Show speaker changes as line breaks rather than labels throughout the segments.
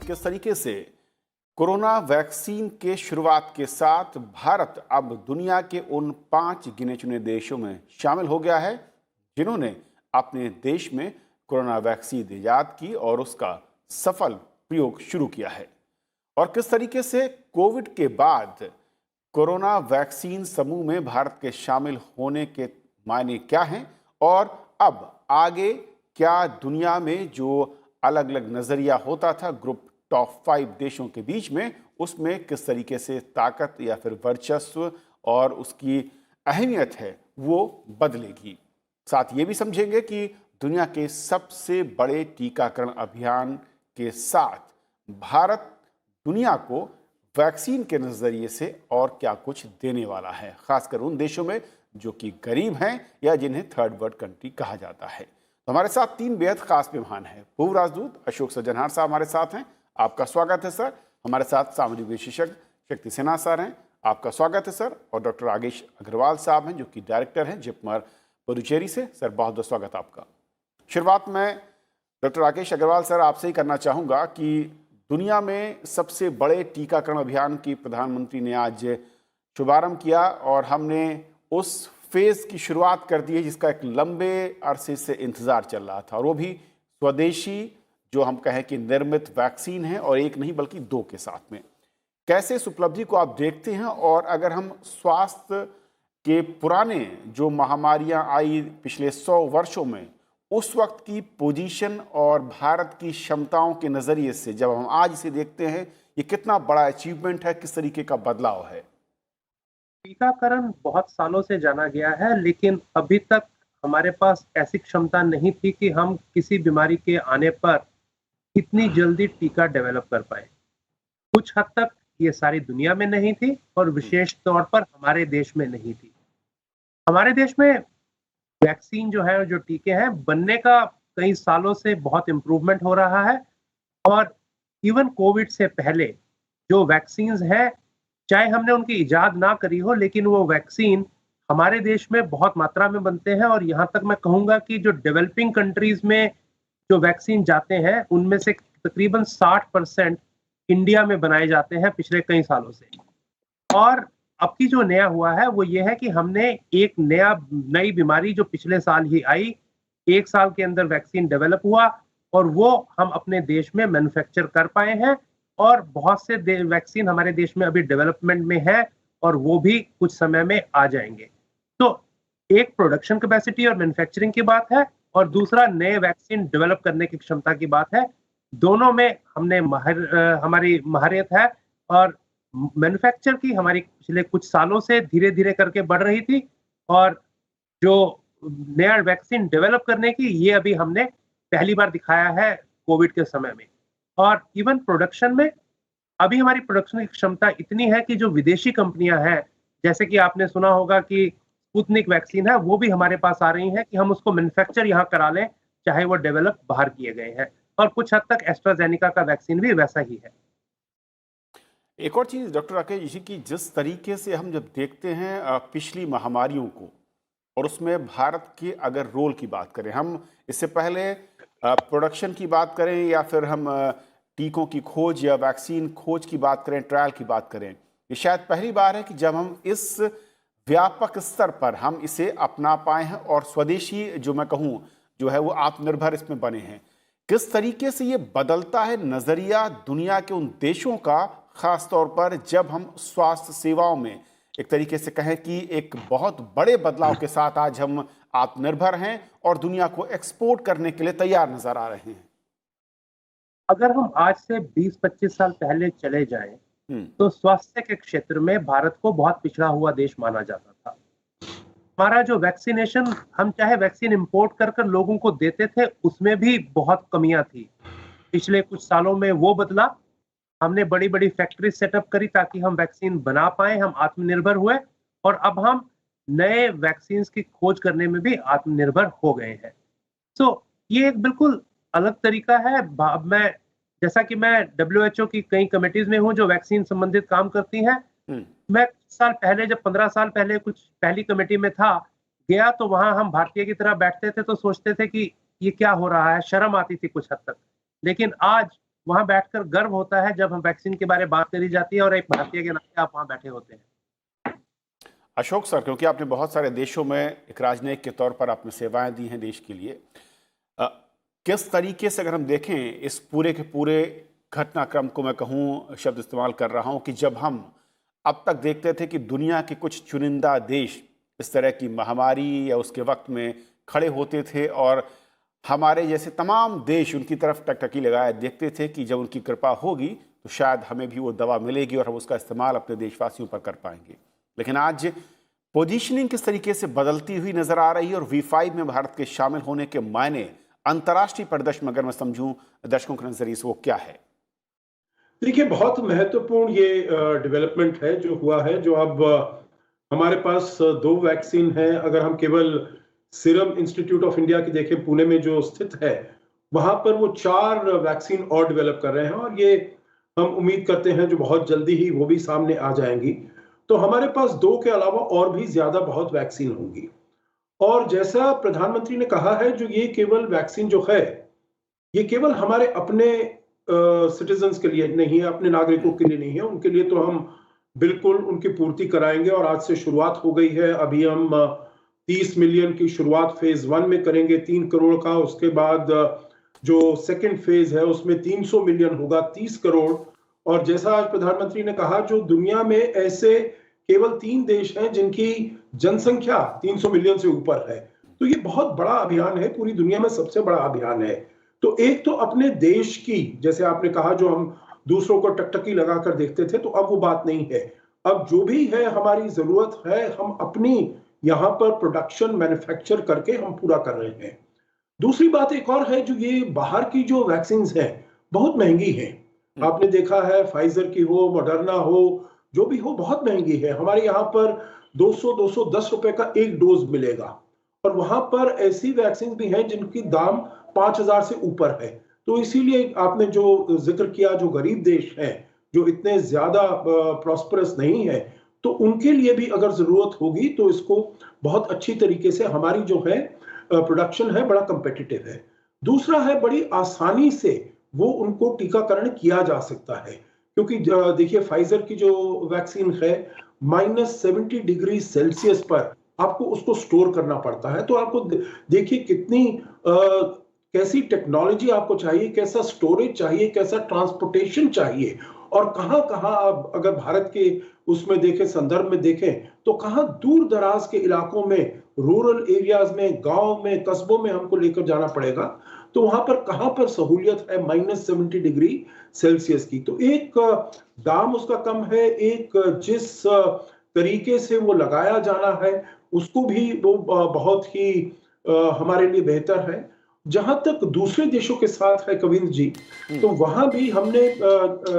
किस तरीके से कोरोना वैक्सीन के शुरुआत के साथ भारत अब दुनिया के उन 5 गिने चुने देशों में शामिल हो गया है जिन्होंने अपने देश में कोरोना वैक्सीन ईजाद की और उसका सफल प्रयोग शुरू किया है। और किस तरीके से कोविड के बाद कोरोना वैक्सीन समूह में भारत के शामिल होने के मायने क्या हैं और अब आगे क्या दुनिया में जो अलग अलग नज़रिया होता था ग्रुप टॉप 5 देशों के बीच में, उसमें किस तरीके से ताकत या फिर वर्चस्व और उसकी अहमियत है वो बदलेगी। साथ ये भी समझेंगे कि दुनिया के सबसे बड़े टीकाकरण अभियान के साथ भारत दुनिया को वैक्सीन के नज़रिए से और क्या कुछ देने वाला है, खासकर उन देशों में जो कि गरीब हैं या जिन्हें थर्ड वर्ल्ड कंट्री कहा जाता है। तो हमारे साथ 3 बेहद खास मेहमान हैं। पूर्व राजदूत अशोक सज्जनहार साहब हमारे साथ हैं, आपका स्वागत है सर। हमारे साथ सामाजिक विशेषज्ञ शक्ति सिन्हा सर हैं, आपका स्वागत है सर। और डॉक्टर राकेश अग्रवाल साहब हैं जो कि डायरेक्टर हैं जिपमर पुडुचेरी से। सर बहुत बहुत स्वागत आपका। शुरुआत में डॉक्टर राकेश अग्रवाल सर आपसे ही करना चाहूँगा कि दुनिया में सबसे बड़े टीकाकरण अभियान की प्रधानमंत्री ने आज शुभारंभ किया और हमने उस फेज़ की शुरुआत कर दी है जिसका एक लंबे अरसे से इंतज़ार चल रहा था, और वो भी स्वदेशी जो हम कहें कि निर्मित वैक्सीन है, और एक नहीं बल्कि 2 के साथ में। कैसे इस उपलब्धि को आप देखते हैं, और अगर हम स्वास्थ्य के पुराने जो महामारियां आई पिछले 100 वर्षों में, उस वक्त की पोजीशन और भारत की क्षमताओं के नज़रिए से जब हम आज इसे देखते हैं, ये कितना बड़ा अचीवमेंट है, किस तरीके का बदलाव है?
टीकाकरण बहुत सालों से जाना गया है, लेकिन अभी तक हमारे पास ऐसी क्षमता नहीं थी कि हम किसी बीमारी के आने पर इतनी जल्दी टीका डेवलप कर पाए। कुछ हद तक ये सारी दुनिया में नहीं थी और विशेष तौर पर हमारे देश में नहीं थी। हमारे देश में वैक्सीन जो है, जो टीके हैं, बनने का कई सालों से बहुत इम्प्रूवमेंट हो रहा है। और इवन कोविड से पहले जो वैक्सीन्स हैं, चाहे हमने उनकी इजाद ना करी हो, लेकिन वो वैक्सीन हमारे देश में बहुत मात्रा में बनते हैं। और यहाँ तक मैं कहूँगा कि जो डेवलपिंग कंट्रीज में जो वैक्सीन जाते हैं, उनमें से तकरीबन 60% इंडिया में बनाए जाते हैं पिछले कई सालों से। और अब की जो नया हुआ है वो ये है कि हमने एक नई बीमारी जो पिछले साल ही आई, 1 साल के अंदर वैक्सीन डेवलप हुआ और वो हम अपने देश में मैन्युफैक्चर कर पाए हैं। और बहुत से वैक्सीन हमारे देश में अभी डेवलपमेंट में है और वो भी कुछ समय में आ जाएंगे। तो एक प्रोडक्शन कैपेसिटी और मैन्युफैक्चरिंग की बात है, और दूसरा नए वैक्सीन डेवलप करने की क्षमता की बात है। दोनों में हमने हमारी महारत है, और मैन्युफैक्चर की हमारी पिछले कुछ सालों से धीरे-धीरे करके बढ़ रही थी, और जो नया वैक्सीन डेवलप करने की, ये अभी हमने पहली बार दिखाया है कोविड के समय में। और इवन प्रोडक्शन में अभी हमारी प्रोडक्शन की क्षमता इतनी है कि जो विदेशी कंपनियां हैं, जैसे कि आपने सुना होगा कि स्पुतनिक वैक्सीन है, वो भी हमारे पास आ रही हैं कि हम उसको मैन्युफैक्चर यहाँ करा लें, चाहे वो डेवलप बाहर किए गए हैं। और कुछ हद तक एस्ट्राजेनेका का वैक्सीन भी वैसा ही है।
एक और चीज़ डॉक्टर राकेश जी की जिस तरीके से हम जब देखते हैं पिछली महामारियों को, और उसमें भारत के अगर रोल की बात करें, हम इससे पहले प्रोडक्शन की बात करें या फिर हम टीकों की खोज या वैक्सीन खोज की बात करें, ट्रायल की बात करें, ये शायद पहली बार है कि जब हम इस व्यापक स्तर पर हम इसे अपना पाए हैं और स्वदेशी जो मैं कहूँ जो है वो आत्मनिर्भर इसमें बने हैं। किस तरीके से ये बदलता है नज़रिया दुनिया के उन देशों का, ख़ास तौर पर जब हम स्वास्थ्य सेवाओं में एक तरीके से कहें कि एक बहुत बड़े बदलाव के साथ आज हम आत्मनिर्भर हैं और दुनिया को एक्सपोर्ट करने के लिए तैयार नजर आ रहे हैं।
अगर हम आज से 20-25 साल पहले चले जाएं, तो स्वास्थ्य के क्षेत्र में भारत को बहुत पिछड़ा हुआ देश माना जाता था। हमारा जो वैक्सीनेशन, हम चाहे वैक्सीन इंपोर्ट कर कर लोगों को देते थे, उसमें भी बहुत कमियां थी। पिछले कुछ सालों में वो बदला। हमने बड़ी बड़ी फैक्ट्री सेटअप करी ताकि हम वैक्सीन बना पाए, हम आत्मनिर्भर हुए, और अब हम नए वैक्सीन की खोज करने में भी आत्मनिर्भर हो गए हैं। तो ये एक बिल्कुल अलग तरीका है। मैं, जैसा कि मैं WHO की कई कमेटीज में हूँ जो वैक्सीन संबंधित काम करती हैं। मैं कुछ साल पहले, जब 15 साल पहले कुछ पहली कमेटी में था, गया तो वहां हम भारतीय की तरह बैठते थे तो सोचते थे कि ये क्या हो रहा है, शर्म आती थी कुछ हद तक। लेकिन आज वहां बैठकर गर्व होता है जब हम वैक्सीन के बारे में बात करी जाती है और एक भारतीय के नाते आप वहां बैठे होते हैं।
अशोक सर, क्योंकि आपने बहुत सारे देशों में एक राजनयिक के तौर पर आपने सेवाएं दी हैं देश के लिए, अ, किस तरीके से अगर हम देखें इस पूरे के पूरे घटनाक्रम को, मैं कहूँ शब्द इस्तेमाल कर रहा हूँ कि जब हम अब तक देखते थे कि दुनिया के कुछ चुनिंदा देश इस तरह की महामारी या उसके वक्त में खड़े होते थे और हमारे जैसे तमाम देश उनकी तरफ टकटकी लगाए देखते थे कि जब उनकी कृपा होगी तो शायद हमें भी वो दवा मिलेगी और हम उसका इस्तेमाल अपने देशवासियों पर कर पाएंगे। लेकिन आज पोजीशनिंग किस तरीके से बदलती हुई नजर आ रही है और V5 में भारत के शामिल होने के मायने अंतर्राष्ट्रीय परिदृश्य में अगर मैं समझूं दर्शकों के नजरिए से वो क्या है?
देखिए, बहुत महत्वपूर्ण ये डेवलपमेंट है जो हुआ है, जो अब हमारे पास दो वैक्सीन है। अगर हम केवल सीरम इंस्टीट्यूट ऑफ इंडिया की देखें, पुणे में जो स्थित है, वहां पर वो 4 वैक्सीन और डेवलप कर रहे हैं और ये हम उम्मीद करते हैं जो बहुत जल्दी ही वो भी सामने आ जाएंगी। तो हमारे पास 2 के अलावा और भी ज्यादा बहुत वैक्सीन होंगी। और जैसा प्रधानमंत्री ने कहा है, जो ये केवल वैक्सीन जो है, ये केवल हमारे अपने सिटीजन्स के लिए नहीं है, अपने नागरिकों के लिए नहीं है, उनके लिए तो हम बिल्कुल उनकी पूर्ति कराएंगे और आज से शुरुआत हो गई है। अभी हम 30 मिलियन की शुरुआत फेज 1 में करेंगे, 3 करोड़ का। उसके बाद जो सेकंड फेज है उसमें 300 मिलियन होगा, 30 करोड़। और जैसा आज प्रधानमंत्री ने कहा, जो दुनिया में ऐसे केवल 3 देश हैं जिनकी जनसंख्या 300 मिलियन से ऊपर है। तो ये बहुत बड़ा अभियान है, पूरी दुनिया में सबसे बड़ा अभियान है। तो एक तो अपने देश की, जैसे आपने कहा, जो हम दूसरों को टकटकी लगाकर देखते थे, तो अब वो बात नहीं है। अब जो भी है हमारी जरूरत है, हम अपनी यहाँ पर प्रोडक्शन मैन्युफैक्चर करके हम पूरा कर रहे हैं। दूसरी बात एक और है, जो ये बाहर की जो वैक्सीन हैं बहुत महंगी हैं। आपने देखा है, फाइजर की हो, मॉडर्ना हो, जो भी हो, बहुत महंगी है। हमारे यहाँ पर 200-210 रुपए का एक डोज मिलेगा और वहां पर ऐसी वैक्सीन भी हैं जिनकी दाम 5,000 से ऊपर है। तो इसीलिए आपने जो जिक्र किया, जो गरीब देश हैं, जो इतने ज्यादा प्रॉस्परस नहीं है, तो उनके लिए भी अगर जरूरत होगी तो इसको बहुत अच्छी तरीके से हमारी जो है प्रोडक्शन है बड़ा कंपेटिटिव है। दूसरा है, बड़ी आसानी से वो उनको टीकाकरण किया जा सकता है, क्योंकि देखिए फाइजर की जो वैक्सीन है -70 डिग्री सेल्सियस पर आपको उसको स्टोर करना पड़ता है। तो आपको देखिए कितनी कैसी टेक्नोलॉजी आपको चाहिए, कैसा स्टोरेज चाहिए, कैसा ट्रांसपोर्टेशन चाहिए। और कहां कहां आप अगर भारत के उसमें देखें, संदर्भ में देखें, तो कहां दूर दराज के इलाकों में, रूरल एरियाज में, गांव में, कस्बों में हमको लेकर जाना पड़ेगा। तो वहां पर कहां पर सहूलियत है -70 डिग्री सेल्सियस की। तो एक दाम उसका कम है, एक जिस तरीके से वो लगाया जाना है उसको भी वो बहुत ही हमारे लिए बेहतर है। जहां तक दूसरे देशों के साथ है कविंद्र जी, तो वहां भी हमने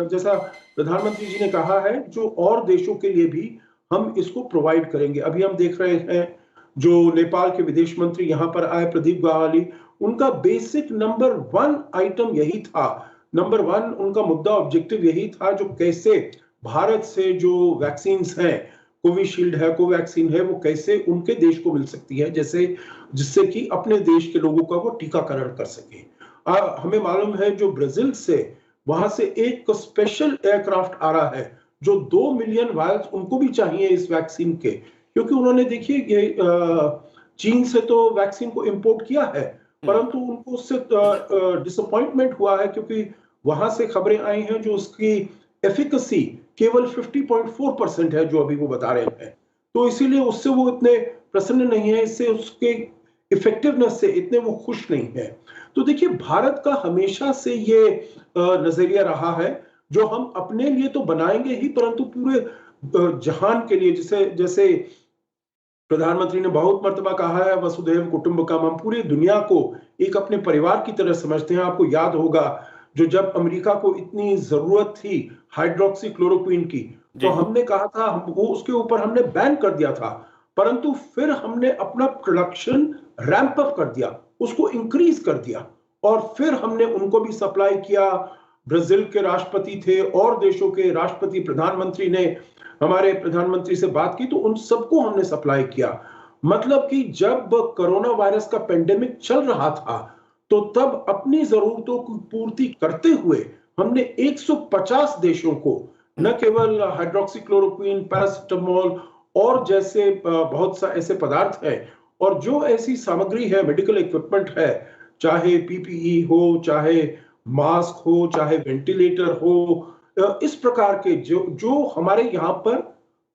जैसा प्रधानमंत्री जी ने कहा है, जो और देशों के लिए भी हम इसको प्रोवाइड करेंगे। अभी हम देख रहे हैं, जो नेपाल के विदेश मंत्री यहाँ पर आए, प्रदीप ग्यावाली, उनका बेसिक नंबर 1 आइटम यही था, नंबर 1 उनका मुद्दा, ऑब्जेक्टिव यही था, जो कैसे भारत से जो वैक्सीन हैं, कोविशील्ड है, कोवैक्सीन है, वो कैसे उनके देश को मिल सकती है, जैसे जिससे कि अपने देश के लोगों का वो टीकाकरण कर सके। हमें मालूम है, जो ब्राजील से, वहां से एक स्पेशल एयरक्राफ्ट आ रहा है, जो 2 मिलियन वायल्स उनको भी चाहिए इस वैक्सीन के, क्योंकि उन्होंने देखिए ये चीन से तो वैक्सीन को इंपोर्ट किया है, परंतु उनको उससे डिसअपॉइंटमेंट हुआ है, क्योंकि वहां से खबरें आई हैं जो उसकी एफिकेसी केवल 50.4% है, जो अभी वो बता रहे हैं। तो इसीलिए उससे वो इतने प्रसन्न नहीं है, इससे उसके इफेक्टिवनेस से इतने वो खुश नहीं है। तो देखिए, भारत का हमेशा से ये नजरिया रहा है, जो हम अपने लिए तो बनाएंगे ही, परंतु पूरे जहान के लिए, जैसे प्रधानमंत्री ने बहुत मर्तबा कहा है, वसुधैव कुटुंबकम, हम पूरी दुनिया को एक अपने परिवार की तरह समझते हैं। आपको याद होगा, जो जब अमेरिका को इतनी जरूरत थी हाइड्रोक्सी क्लोरोक्विन की, तो हमने कहा था, वो उसके ऊपर हमने बैन कर दिया था, परंतु फिर हमने अपना प्रोडक्शन रैंप अप कर दिया, उसको इंक्रीज कर दिया, और फिर हमने उनको भी सप्लाई किया। ब्राजील के राष्ट्रपति थे और देशों के राष्ट्रपति, प्रधानमंत्री ने हमारे प्रधानमंत्री से बात की, तो उन सबको हमने सप्लाई किया। मतलब कि जब कोरोना वायरस का पेंडेमिक चल रहा था, तो तब अपनी जरूरतों की पूर्ति करते हुए हमने 150 देशों को न केवल हाइड्रोक्सीक्लोरोक्वीन, पैरासिटामोल और जैसे बहुत सा ऐसे पदार्थ है और जो ऐसी सामग्री है, मेडिकल इक्विपमेंट है, चाहे पीपीई हो, चाहे मास्क हो, चाहे वेंटिलेटर हो, इस प्रकार के जो जो हमारे यहाँ पर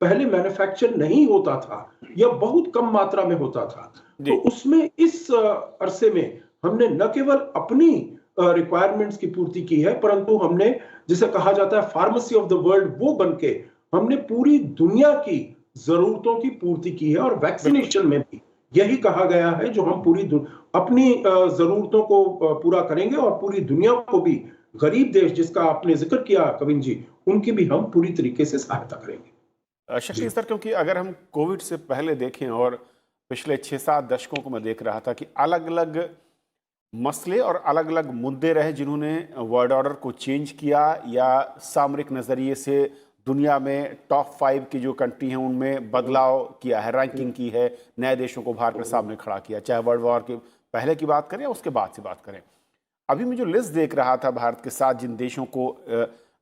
पहले मैन्युफैक्चर नहीं होता था या बहुत कम मात्रा में होता था, तो उसमें इस अरसे में हमने न केवल अपनी रिक्वायरमेंट्स की पूर्ति की है, परंतु हमने जिसे कहा जाता है फार्मेसी ऑफ द वर्ल्ड, वो बनके हमने पूरी दुनिया की जरूरतों की पूर्ति की है। और वैक्सीनेशन में भी यही कहा गया है, जो हम अपनी जरूरतों को पूरा करेंगे और पूरी दुनिया को भी, गरीब देश जिसका आपने जिक्र किया कविन जी, उनकी भी हम पूरी तरीके से सहायता करेंगे।
शक्ति सर, क्योंकि अगर हम कोविड से पहले देखें और पिछले 6-7 दशकों को मैं देख रहा था कि अलग अलग मसले और अलग अलग मुद्दे रहे जिन्होंने वर्ल्ड ऑर्डर को चेंज किया या सामरिक नज़रिए से दुनिया में टॉप 5 की जो कंट्री हैं उनमें बदलाव किया है, रैंकिंग की है, नए देशों को भारत के सामने खड़ा किया, चाहे वर्ल्ड वॉर के पहले की बात करें या उसके बाद से बात करें। अभी मैं जो लिस्ट देख रहा था भारत के साथ जिन देशों को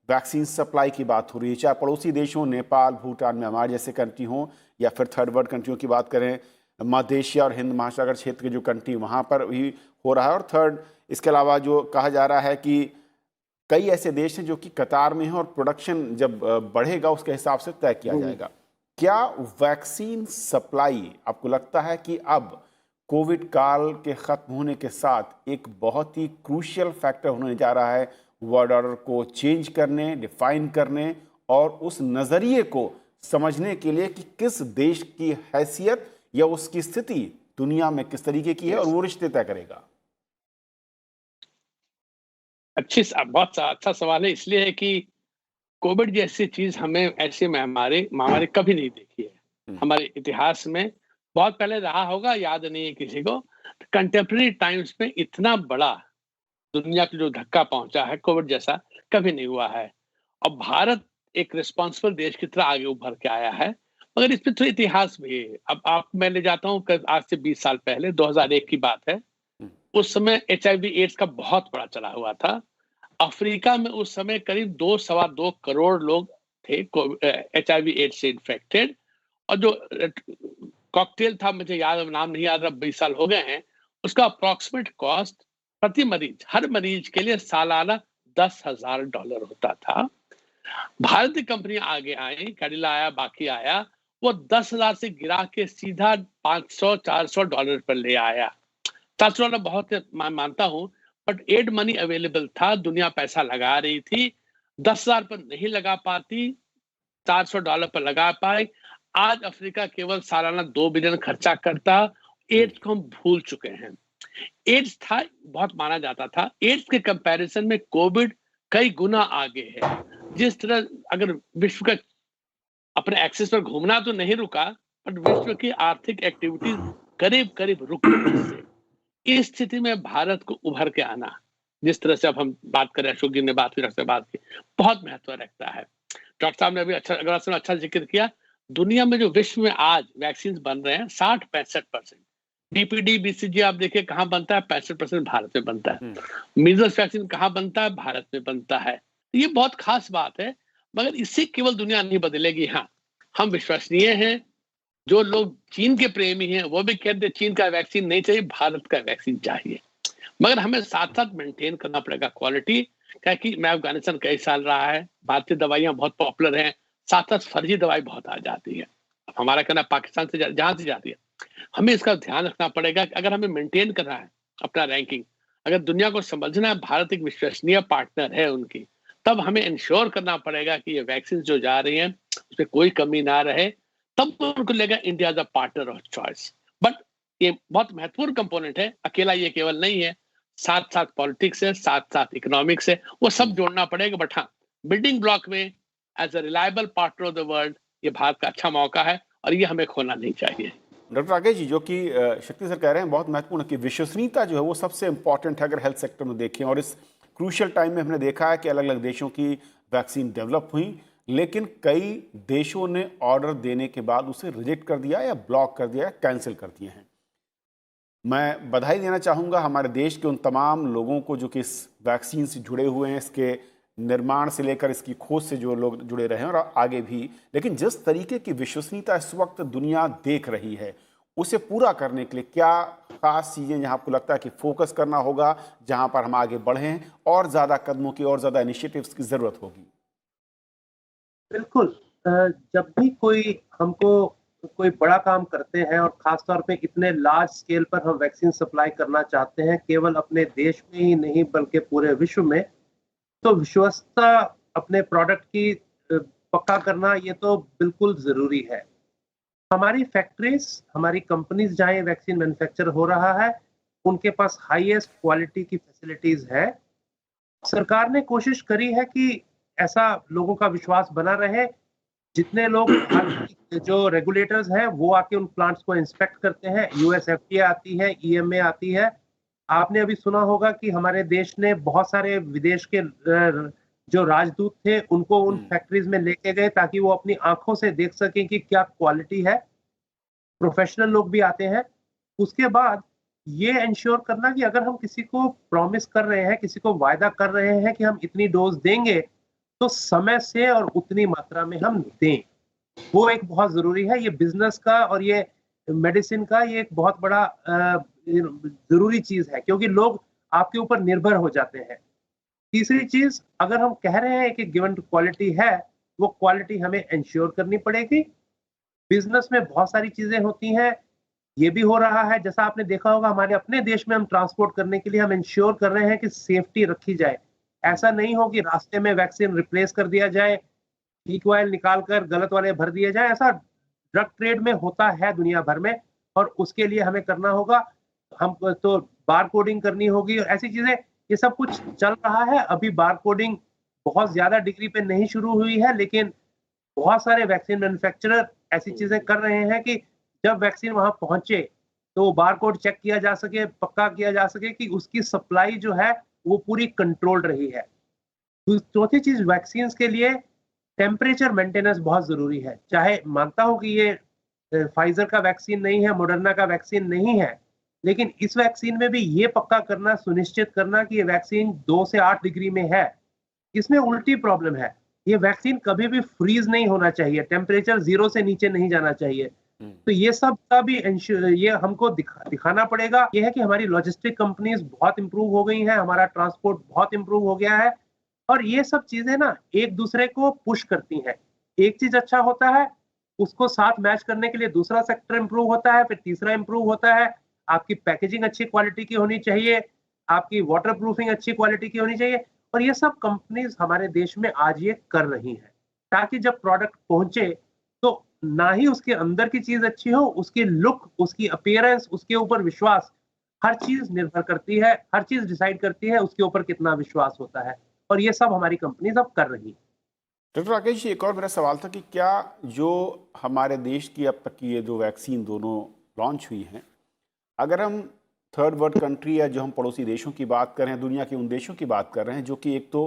वैक्सीन सप्लाई की बात हो रही है, चाहे पड़ोसी देश हों, नेपाल, भूटान, म्यांमार जैसे कंट्री हों, या फिर थर्ड वर्ल्ड कंट्रियों की बात करें, मध्य एशिया और हिंद महासागर क्षेत्र के जो कंट्री वहाँ पर भी हो रहा है। और थर्ड, इसके अलावा जो कहा जा रहा है कि कई ऐसे देश हैं जो कि कतार में हैं और प्रोडक्शन जब बढ़ेगा उसके हिसाब से तय किया जाएगा। क्या वैक्सीन सप्लाई आपको लगता है कि अब कोविड काल के ख़त्म होने के साथ एक बहुत ही क्रूशियल फैक्टर होने जा रहा है वर्ल्ड ऑर्डर को चेंज करने, डिफाइन करने और उस नज़रिए को समझने के लिए कि किस देश की हैसियत या उसकी स्थिति दुनिया में किस तरीके की है और वो रिश्ते तय करेगा?
बहुत अच्छा सवाल है, इसलिए है कि कोविड जैसी चीज हमें ऐसे महामारी कभी नहीं देखी है हमारे इतिहास में। बहुत पहले रहा होगा, याद नहीं है किसी को। कंटेम्प्रेरी टाइम्स में इतना बड़ा दुनिया को जो धक्का पहुंचा है कोविड जैसा कभी नहीं हुआ है। और भारत एक रिस्पॉन्सिबल देश की तरह आगे उभर के आया है, मगर इसमें तो इतिहास भी है। अब आप मैं ले जाता हूँ आज से 20 साल पहले, 2001 की बात है। उस समय HIV एड्स का बहुत बड़ा चला हुआ था। अफ्रीका में उस समय करीब 2-2.25 करोड़ लोग थे HIV एड्स से इन्फेक्टेड। और जो कॉकटेल था, मुझे नाम नहीं याद रहा, 20 साल हो गए हैं, उसका अप्रोक्सीमेट कॉस्ट प्रति मरीज, हर मरीज के लिए सालाना $10,000 होता था। भारतीय कंपनियां आगे आई, कैडिला आया, बाकी आया, वो 10,000 से गिरा के सीधा $500-400 पर ले आया। $400 बहुत मैं मानता हूं, बट एड मनी अवेलेबल था, दुनिया पैसा लगा रही थी। 10,000 पर नहीं लगा पाती, $400 पर लगा पाए। आज अफ्रीका केवल सालाना $2 बिलियन खर्चा करता। एड्स को हम भूल चुके हैं। एड्स था, बहुत माना जाता था। एड्स के कंपैरिजन में कोविड कई गुना आगे है। जिस तरह अगर विश्व का अपने एक्सेस पर घूमना तो नहीं रुका, बट विश्व की आर्थिक एक्टिविटीज करीब करीब रुक गई इससे। इस स्थिति में भारत को उभर के आना, जिस तरह से अब हम बात करें, अशोक जी ने बात की, बहुत महत्व रखता है। डॉक्टर साहब ने भी अच्छा जिक्र किया। दुनिया में जो विश्व में आज वैक्सीन बन रहे हैं 60-65%। DPD BCG आप देखिए कहाँ बनता है, 65% भारत में बनता है। मीजल्स वैक्सीन कहाँ बनता है, भारत में बनता है। ये बहुत खास बात है, मगर इससे केवल दुनिया नहीं बदलेगी। हाँ, हम विश्वसनीय हैं। जो लोग चीन के प्रेमी हैं वो भी कहते हैं चीन का वैक्सीन नहीं चाहिए, भारत का वैक्सीन चाहिए। मगर हमें साथ साथ मेंटेन करना पड़ेगा क्वालिटी, क्योंकि मैं अफगानिस्तान कई साल रहा है, भारतीय दवाइयां बहुत पॉपुलर हैं, साथ साथ फर्जी दवाई बहुत आ जाती है। हमारा कहना पाकिस्तान से जहां से जाती है, हमें इसका ध्यान रखना पड़ेगा कि अगर हमें मेंटेन करना है अपना रैंकिंग, अगर दुनिया को समझना है भारत एक विश्वसनीय पार्टनर है उनकी, तब हमें इंश्योर करना पड़ेगा कि ये वैक्सीन जो जा रही हैं उसमें कोई कमी ना रहे। तब उनको लगेगा India is a partner of choice. But ये बहुत महत्वपूर्ण कंपोनेंट है, अकेला ये केवल नहीं है, साथ साथ पॉलिटिक्स है, साथ साथ इकोनॉमिक्स है, वो सब जोड़ना पड़ेगा। बट हाँ, बिल्डिंग ब्लॉक में as a reliable partner of the world ये भारत का अच्छा मौका है और ये हमें खोना नहीं चाहिए।
डॉक्टर राकेश जी, जो कि शक्ति सर कह रहे हैं बहुत महत्वपूर्ण है कि विश्वसनीयता जो है वो सबसे इंपॉर्टेंट है अगर हेल्थ सेक्टर में देखें। और इस क्रूशियल टाइम में हमने देखा है कि अलग अलग देशों की वैक्सीन डेवलप हुई, लेकिन कई देशों ने ऑर्डर देने के बाद उसे रिजेक्ट कर दिया या ब्लॉक कर दिया या कैंसिल कर दिए हैं। मैं बधाई देना चाहूँगा हमारे देश के उन तमाम लोगों को जो कि इस वैक्सीन से जुड़े हुए हैं, इसके निर्माण से लेकर इसकी खोज से जो लोग जुड़े रहे हैं और आगे भी, लेकिन जिस तरीके की विश्वसनीयता इस वक्त दुनिया देख रही है, उसे पूरा करने के लिए क्या खास चीज़ें जहां आपको लगता है कि फोकस करना होगा, जहां पर हम आगे बढ़ें और ज़्यादा कदमों की और ज़्यादा इनिशिएटिव्स की ज़रूरत होगी?
बिल्कुल। जब भी हमको कोई बड़ा काम करते हैं और खास तौर पे इतने लार्ज स्केल पर हम वैक्सीन सप्लाई करना चाहते हैं, केवल अपने देश में ही नहीं बल्कि पूरे विश्व में, तो विश्वसनीयता अपने प्रोडक्ट की पक्का करना ये तो बिल्कुल ज़रूरी है। हमारी फैक्ट्रीज, हमारी कंपनीज जहाँ ये वैक्सीन मैन्युफैक्चर हो रहा है, उनके पास हाईएस्ट क्वालिटी की फैसिलिटीज है। सरकार ने कोशिश करी है कि ऐसा लोगों का विश्वास बना रहे। जितने लोग जो रेगुलेटर्स हैं वो आके उन प्लांट्स को इंस्पेक्ट करते हैं, यूएस एफडीए आती है, ईएमए आती है। आपने अभी सुना होगा कि हमारे देश ने बहुत सारे विदेश के जो राजदूत थे उनको उन फैक्ट्रीज में लेके गए ताकि वो अपनी आंखों से देख सकें कि क्या क्वालिटी है। प्रोफेशनल लोग भी आते हैं। उसके बाद ये इंश्योर करना कि अगर हम किसी को प्रॉमिस कर रहे हैं, किसी को वायदा कर रहे हैं कि हम इतनी डोज देंगे, तो समय से और उतनी मात्रा में हम दें। वो एक बहुत ज़रूरी है। ये बिज़नेस का और ये मेडिसिन का ये एक बहुत बड़ा ज़रूरी चीज़ है, क्योंकि लोग आपके ऊपर निर्भर हो जाते हैं। तीसरी चीज़, अगर हम कह रहे हैं कि गिवन क्वालिटी है, वो क्वालिटी हमें इंश्योर करनी पड़ेगी। बिज़नेस में बहुत सारी चीज़ें होती हैं, ये भी हो रहा है। जैसा आपने देखा होगा हमारे अपने देश में हम ट्रांसपोर्ट करने के लिए हम इंश्योर कर रहे हैं कि सेफ्टी रखी जाए। ऐसा नहीं हो कि रास्ते में वैक्सीन रिप्लेस कर दिया जाए, ठीक वायल निकाल कर गलत वाले भर दिए जाए। ऐसा ड्रग ट्रेड में होता है दुनिया भर में, और उसके लिए हमें करना होगा, हम तो बार कोडिंग करनी होगी और ऐसी चीज़ें, ये सब कुछ चल रहा है। अभी बार कोडिंग बहुत ज़्यादा डिग्री पे नहीं शुरू हुई है, लेकिन बहुत सारे वैक्सीन मैन्युफैक्चरर ऐसी चीज़ें कर रहे हैं कि जब वैक्सीन वहाँ पहुँचे, तो बारकोड चेक किया जा सके, पक्का किया जा सके कि उसकी सप्लाई जो है, वो पूरी कंट्रोल्ड रही है। चौथी चीज़, वैक्सीन्स के लिए टेम्परेचर मेंटेनेंस बहुत ज़रूरी है। चाहे मानता हूँ कि ये फाइज़र का वैक्सीन नहीं है, मॉडर्ना का वैक्सीन नहीं है, लेकिन इस वैक्सीन में भी ये पक्का करना, सुनिश्चित करना कि ये वैक्सीन 2 से 8 डिग्री में है। इसमें उल्टी प्रॉब्लम है। ये वैक्सीन कभी भी फ्रीज़ नहीं होना चाहिए, टेम्परेचर 0 से नीचे नहीं जाना चाहिए। तो ये सब का भी ये हमको दिखाना पड़ेगा। ये है कि हमारी लॉजिस्टिक कंपनीज़ बहुत इम्प्रूव हो गई हैं, हमारा ट्रांसपोर्ट बहुत इम्प्रूव हो गया है, और ये सब चीज़ें ना एक-दूसरे को पुश करती हैं। एक चीज़ अच्छा होता है, उसको साथ मैच करने के लिए दूसरा सेक्टर इम्प्रूव होता है, फिर तीसरा इम्प्रूव होता है। आपकी पैकेजिंग अच्छी क्वालिटी की होनी चाहिए, आपकी वाटर प्रूफिंग अच्छी क्वालिटी की होनी चाहिए, और ये सब कंपनीज़ हमारे देश में आज ये कर रही हैं, ताकि जब प्रोडक्ट पहुँचे, तो ना ही उसके अंदर की चीज़ अच्छी हो, उसकी लुक, उसकी अपीयरेंस, उसके ऊपर विश्वास, हर चीज़ निर्भर करती है, हर चीज़ डिसाइड करती है उसके ऊपर कितना विश्वास होता है, और ये सब हमारी कंपनीज़ अब कर रही हैं।
डॉक्टर राकेश जी, एक और मेरा सवाल था कि क्या जो हमारे देश की अब तक की ये जो वैक्सीन दोनों लॉन्च हुई हैं, अगर हम थर्ड वर्ल्ड कंट्री या जो हम पड़ोसी देशों की बात कर रहे हैं, दुनिया के उन देशों की बात कर रहे हैं जो कि एक तो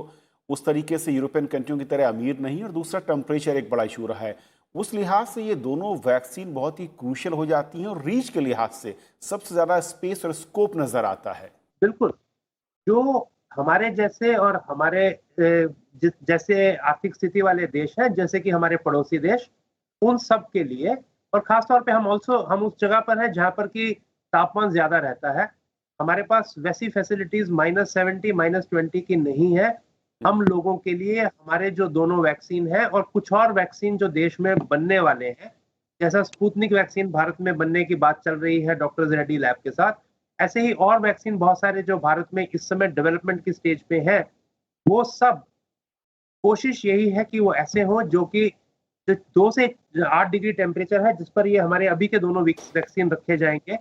उस तरीके से यूरोपियन कंट्रियों की तरह अमीर नहीं, और दूसरा टेम्परेचर एक बड़ा इशू रहा है, उस लिहाज से ये दोनों वैक्सीन बहुत ही क्रूशियल हो जाती हैं और रीच के लिहाज से सबसे ज़्यादा स्पेस और स्कोप नज़र आता है।
बिल्कुल। जो हमारे जैसे और हमारे जैसे आर्थिक स्थिति वाले देश हैं, जैसे कि हमारे पड़ोसी देश, उन सब के लिए, और खास तौर पे हम उस जगह पर हैं जहाँ पर कि तापमान ज़्यादा रहता है। हमारे पास वैसी फैसिलिटीज़ -70, -20 की नहीं है। हम लोगों के लिए हमारे जो दोनों वैक्सीन हैं और कुछ और वैक्सीन जो देश में बनने वाले हैं, जैसा स्पुतनिक वैक्सीन भारत में बनने की बात चल रही है डॉक्टर रेड्डी लैब के साथ, ऐसे ही और वैक्सीन बहुत सारे जो भारत में इस समय डेवलपमेंट की स्टेज पे हैं, वो सब कोशिश यही है कि वो ऐसे हों जो कि जो 2 से 8 डिग्री टेम्परेचर है जिस पर ये हमारे अभी के दोनों वैक्सीन रखे जाएँगे,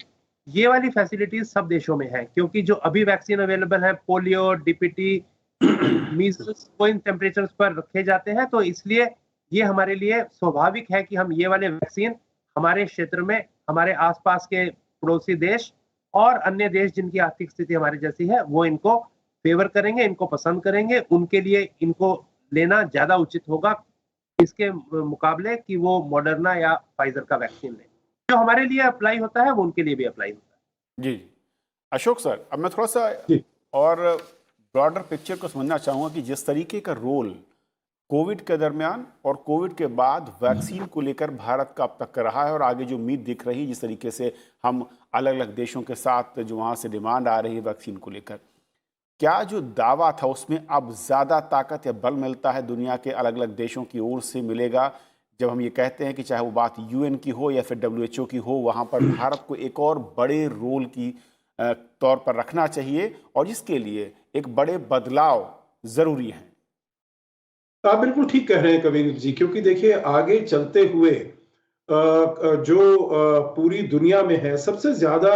ये वाली फैसिलिटीज़ सब देशों में है, क्योंकि जो अभी वैक्सीन अवेलेबल है, पोलियो, डीपीटी, मीज़ल्स, वो इन टेम्परेचर्स पर रखे जाते हैं, तो इसलिए ये हमारे लिए स्वाभाविक है कि हम ये वाले वैक्सीन हमारे क्षेत्र में, हमारे आस-पास के पड़ोसी देश और अन्य देश जिनकी आर्थिक स्थिति हमारी जैसी है, वो इनको फ़ेवर करेंगे, इनको पसंद करेंगे, उनके लिए इनको लेना ज़्यादा उचित होगा, इसके मुकाबले कि वो मॉडर्ना या फाइज़र का वैक्सीन लें। जो हमारे लिए अप्लाई होता है, वो उनके लिए भी अप्लाई होता है।
जी, जी। अशोक सर, अब मैं थोड़ा-सा
जी।
और ब्रॉडर पिक्चर को समझना चाहूँगा कि जिस तरीके का रोल कोविड के दरमियान और कोविड के बाद वैक्सीन को लेकर भारत का अब तक का रहा है, और आगे जो उम्मीद दिख रही है, जिस तरीके से हम अलग अलग देशों के साथ जो वहाँ से डिमांड आ रही है वैक्सीन को लेकर, क्या जो दावा था उसमें अब ज़्यादा ताकत या बल मिलता है, दुनिया के अलग अलग देशों की ओर से मिलेगा, जब हम ये कहते हैं कि चाहे वो बात यूएन की हो या फिर WHO की हो, वहाँ पर भारत को एक और बड़े रोल की तौर पर रखना चाहिए और इसके लिए एक बड़े बदलाव ज़रूरी हैं?
आप बिल्कुल ठीक कह रहे हैं कबीर जी, क्योंकि देखिए आगे चलते हुए जो पूरी दुनिया में है, सबसे ज्यादा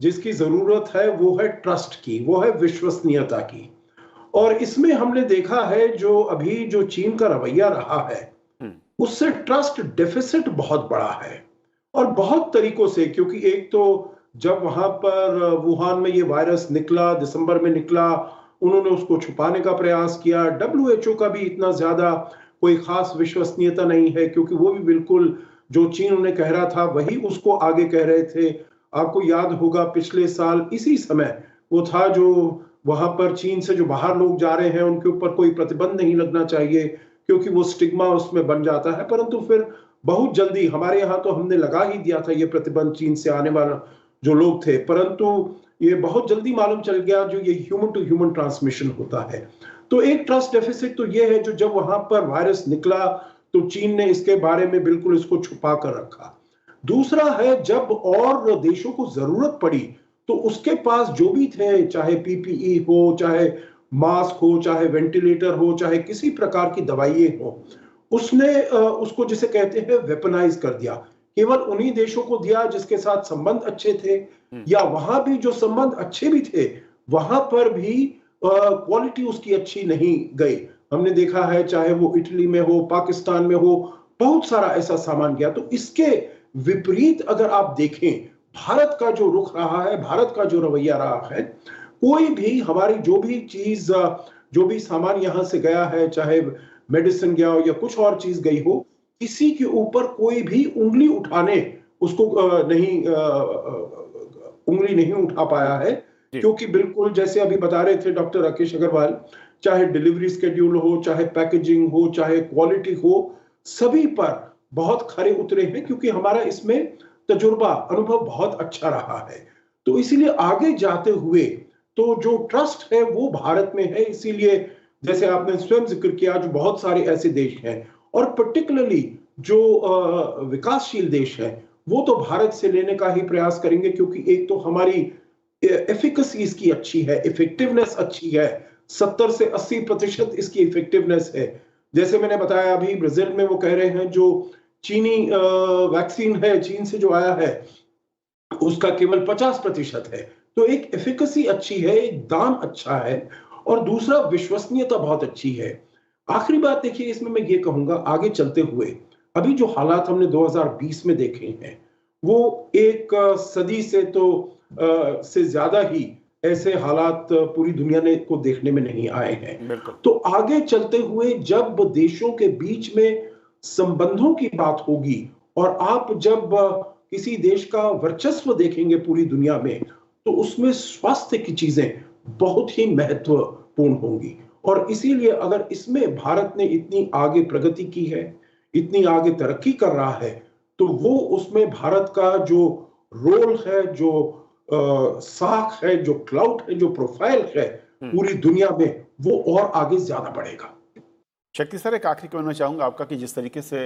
जिसकी जरूरत है वो है ट्रस्ट की, वो है विश्वसनीयता की। और इसमें हमने देखा है जो अभी जो चीन का रवैया रहा है उससे ट्रस्ट डेफिसिट बहुत बड़ा है, और बहुत तरीकों से। क्योंकि एक तो जब वहां पर वुहान में ये वायरस निकला, दिसंबर में निकला, उन्होंने उसको छुपाने का प्रयास किया। WHO का भी इतना ज्यादा कोई खास विश्वसनीयता नहीं है, क्योंकि वो भी बिल्कुल जो चीन उन्हें कह रहा था वही उसको आगे कह रहे थे। आपको याद होगा पिछले साल इसी समय वो था जो वहां पर चीन से जो बाहर लोग जा रहे हैं उनके ऊपर कोई प्रतिबंध नहीं लगना चाहिए, क्योंकि वो स्टिग्मा उसमें बन जाता है। परंतु फिर बहुत जल्दी हमारे यहाँ तो हमने लगा ही दिया था ये प्रतिबंध चीन से आने वाला जो लोग थे, परंतु ये बहुत जल्दी मालूम चल गया जो ये ह्यूमन टू ह्यूमन ट्रांसमिशन होता है। तो एक ट्रस्ट डेफिसिट तो ये है जो जब वहां पर वायरस निकला तो चीन ने इसके बारे में बिल्कुल इसको छुपा कर रखा। दूसरा है जब और देशों को जरूरत पड़ी तो उसके पास जो भी थे, चाहे PPE हो, चाहे मास्क हो, चाहे वेंटिलेटर हो, चाहे किसी प्रकार की दवाइयां हो, उसने उसको जिसे कहते हैं वेपनाइज कर दिया। केवल उन्हीं देशों को दिया जिसके साथ संबंध अच्छे थे, या वहां भी जो संबंध अच्छे भी थे वहां पर भी क्वालिटी उसकी अच्छी नहीं गई। हमने देखा है चाहे वो इटली में हो, पाकिस्तान में हो, बहुत सारा ऐसा सामान गया। तो इसके विपरीत अगर आप देखें भारत का जो रुख रहा है, भारत का जो रवैया रहा है, कोई भी हमारी जो भी चीज जो भी सामान यहां से गया है, चाहे मेडिसिन गया हो या कुछ और चीज गई हो, किसी के ऊपर कोई भी उंगली उठाने उसको उंगली नहीं उठा पाया है। क्योंकि बिल्कुल जैसे अभी बता रहे थे डॉक्टर राकेश अग्रवाल, चाहे डिलीवरी स्केड्यूल हो, चाहे पैकेजिंग हो, चाहे क्वालिटी हो, सभी पर बहुत खरे उतरे हैं, क्योंकि हमारा इसमें तजुर्बा अनुभव बहुत अच्छा रहा है। तो इसीलिए आगे जाते हुए तो जो ट्रस्ट है वो भारत में है। इसीलिए जैसे आपने स्वयं जिक्र किया, जो बहुत सारे ऐसे देश हैं और पर्टिकुलरली जो विकासशील देश है वो तो भारत से लेने का ही प्रयास करेंगे, क्योंकि एक तो हमारी एफिकेसी इसकी अच्छी है, इफेक्टिवनेस अच्छी है, 70 से 80% इसकी इफेक्टिवनेस है। जैसे मैंने बताया अभी ब्राजील में वो कह रहे हैं जो चीनी वैक्सीन है, चीन से जो आया है उसका केवल 50% है। तो एक एफिकेसी अच्छी है, एक दाम अच्छा है, और दूसरा विश्वसनीयता बहुत अच्छी है। आखिरी बात देखिए इसमें मैं ये कहूंगा, आगे चलते हुए अभी जो हालात हमने 2020 में देखे हैं वो एक सदी से तो से ज्यादा ही ऐसे हालात पूरी दुनिया ने को देखने में नहीं आए हैं। तो आगे चलते हुए जब देशों के बीच में संबंधों की बात होगी और आप जब किसी देश का वर्चस्व देखेंगे पूरी दुनिया में, तो उसमें स्वास्थ्य की चीजें बहुत ही महत्वपूर्ण होंगी। और इसीलिए अगर इसमें भारत ने इतनी आगे प्रगति की है, इतनी आगे तरक्की कर रहा है, तो वो उसमें भारत का जो रोल है, जो साख है, जो क्लाउड है, जो प्रोफाइल है पूरी दुनिया में, वो और आगे ज्यादा बढ़ेगा।
शक्ति सर, एक आखिरी कमेंट मैं चाहूंगा आपका कि जिस तरीके से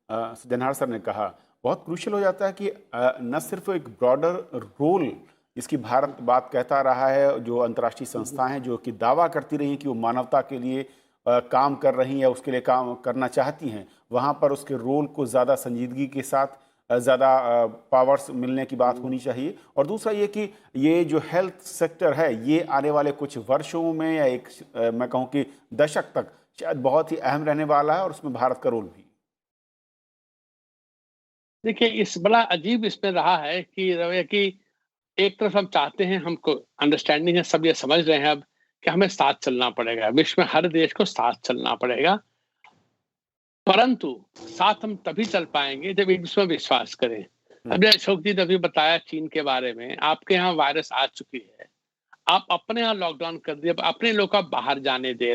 जनहार सर ने कहा, बहुत क्रूशियल हो जाता है कि न सिर्फ एक ब्रॉडर रोल जिसकी भारत बात कहता रहा है, जो अंतर्राष्ट्रीय संस्थाएं हैं जो कि दावा करती रही कि वो मानवता के लिए काम कर रही हैं या उसके लिए काम करना चाहती हैं, वहाँ पर उसके रोल को ज़्यादा संजीदगी के साथ ज़्यादा पावर्स मिलने की बात होनी चाहिए। और दूसरा ये कि ये जो हेल्थ सेक्टर है ये आने वाले कुछ वर्षों में या एक मैं कहूँ कि दशक तक शायद बहुत ही अहम रहने वाला है, और उसमें भारत का रोल भी।
देखिए इस बड़ा अजीब इसमें रहा है कि रवैया की एक तरफ हम चाहते हैं, हमको अंडरस्टैंडिंग है, सब ये समझ रहे हैं अब कि हमें साथ चलना पड़ेगा, विश्व में हर देश को साथ चलना पड़ेगा, परंतु साथ हम तभी चल पाएंगे जब एक दूसरे में विश्वास करें। अब अशोक जी ने अभी बताया चीन के बारे में, आपके यहाँ वायरस आ चुकी है, आप अपने यहाँ लॉकडाउन कर दिए, अपने लोग का बाहर जाने दे